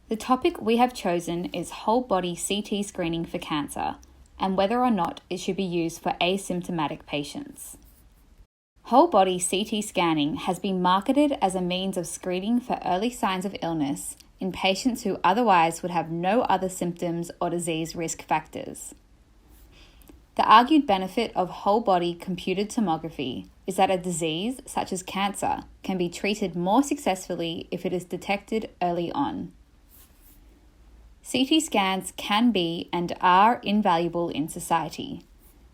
The topic we have chosen is whole body CT screening for cancer and whether or not it should be used for asymptomatic patients. Whole body CT scanning has been marketed as a means of screening for early signs of illness in patients who otherwise would have no other symptoms or disease risk factors. The argued benefit of whole body computed tomography is that a disease such as cancer can be treated more successfully if it is detected early on. CT scans can be and are invaluable in society.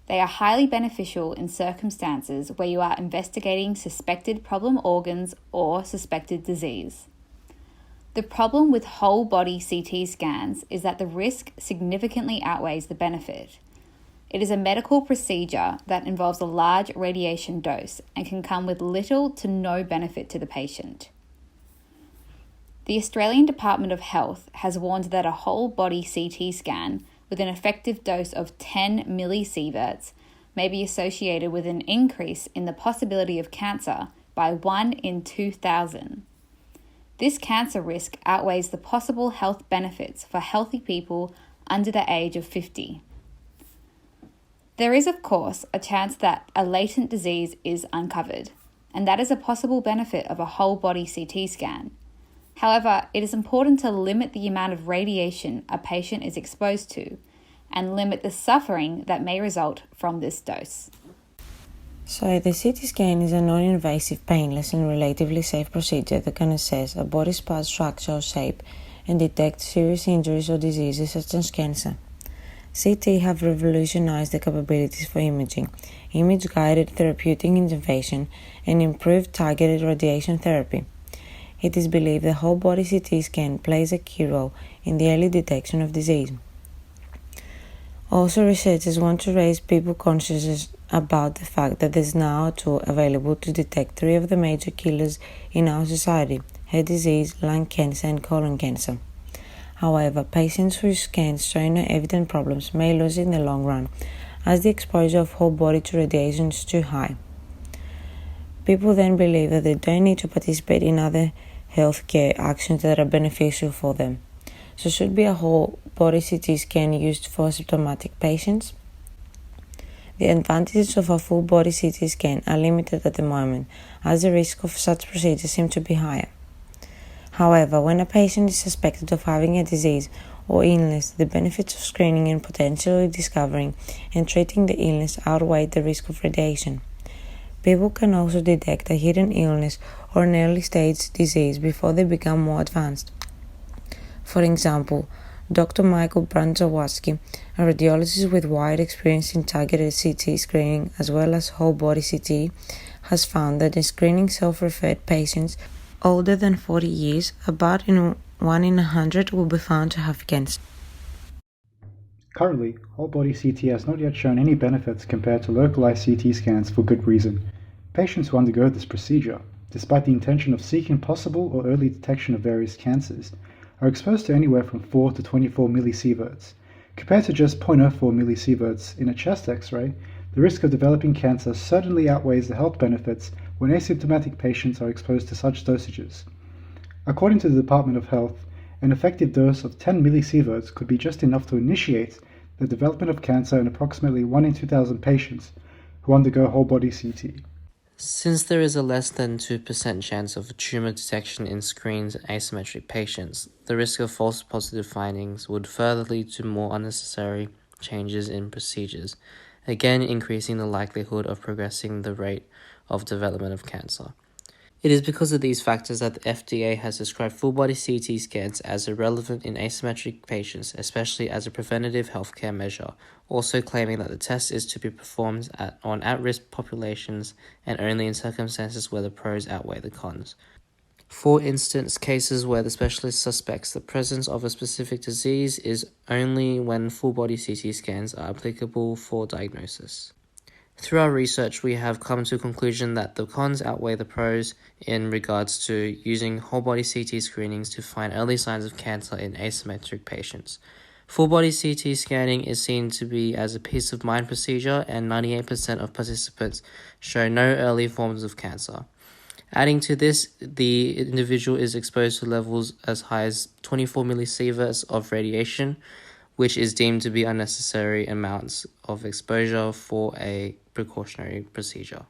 They are highly beneficial in circumstances where you are investigating suspected problem organs or suspected disease. The problem with whole body CT scans is that the risk significantly outweighs the benefit. It is a medical procedure that involves a large radiation dose and can come with little to no benefit to the patient. The Australian Department of Health has warned that a whole body CT scan with an effective dose of 10 millisieverts may be associated with an increase in the possibility of cancer by 1 in 2,000. This cancer risk outweighs the possible health benefits for healthy people under the age of 50. There is, of course, a chance that a latent disease is uncovered, and that is a possible benefit of a whole body CT scan. However, it is important to limit the amount of radiation a patient is exposed to and limit the suffering that may result from this dose. So the CT scan is a non-invasive, painless and relatively safe procedure that can assess a body's part structure or shape and detect serious injuries or diseases such as cancer. CT have revolutionized the capabilities for imaging, image-guided therapeutic intervention and improved targeted radiation therapy. It is believed the whole body CT scan plays a key role in the early detection of disease. Also, researchers want to raise people's consciousness about the fact that there is now a tool available to detect 3 of the major killers in our society: heart disease, lung cancer and colon cancer. However, patients whose scans show no evident problems may lose in the long run, as the exposure of whole body to radiation is too high. People then believe that they don't need to participate in other healthcare actions that are beneficial for them. So should be a whole body CT scan used for symptomatic patients? The advantages of a full body CT scan are limited at the moment, as the risk of such procedures seem to be higher. However, when a patient is suspected of having a disease or illness, the benefits of screening and potentially discovering and treating the illness outweigh the risk of radiation. People can also detect a hidden illness or an early-stage disease before they become more advanced. For example, Dr. Michael Brandzawatsky, a radiologist with wide experience in targeted CT screening as well as whole-body CT, has found that in screening self-referred patients older than 40 years, about 1 in 100 will be found to have cancer. Currently, whole-body CT has not yet shown any benefits compared to localized CT scans for good reason. Patients who undergo this procedure, despite the intention of seeking possible or early detection of various cancers, are exposed to anywhere from 4 to 24 millisieverts. Compared to just 0.04 millisieverts in a chest X-ray, the risk of developing cancer certainly outweighs the health benefits when asymptomatic patients are exposed to such dosages. According to the Department of Health, an effective dose of 10 millisieverts could be just enough to initiate the development of cancer in approximately 1 in 2,000 patients who undergo whole-body CT. Since there is a less than 2% chance of tumor detection in screened asymmetric patients, the risk of false positive findings would further lead to more unnecessary changes in procedures, again increasing the likelihood of progressing the rate of development of cancer. It is because of these factors that the FDA has described full-body CT scans as irrelevant in asymmetric patients, especially as a preventative healthcare measure, also claiming that the test is to be performed on at-risk populations and only in circumstances where the pros outweigh the cons. For instance, cases where the specialist suspects the presence of a specific disease is only when full-body CT scans are applicable for diagnosis. Through our research, we have come to a conclusion that the cons outweigh the pros in regards to using whole-body CT screenings to find early signs of cancer in asymmetric patients. Full-body CT scanning is seen to be as a peace-of-mind procedure, and 98% of participants show no early forms of cancer. Adding to this, the individual is exposed to levels as high as 24 millisieverts of radiation, which is deemed to be unnecessary amounts of exposure for a precautionary procedure.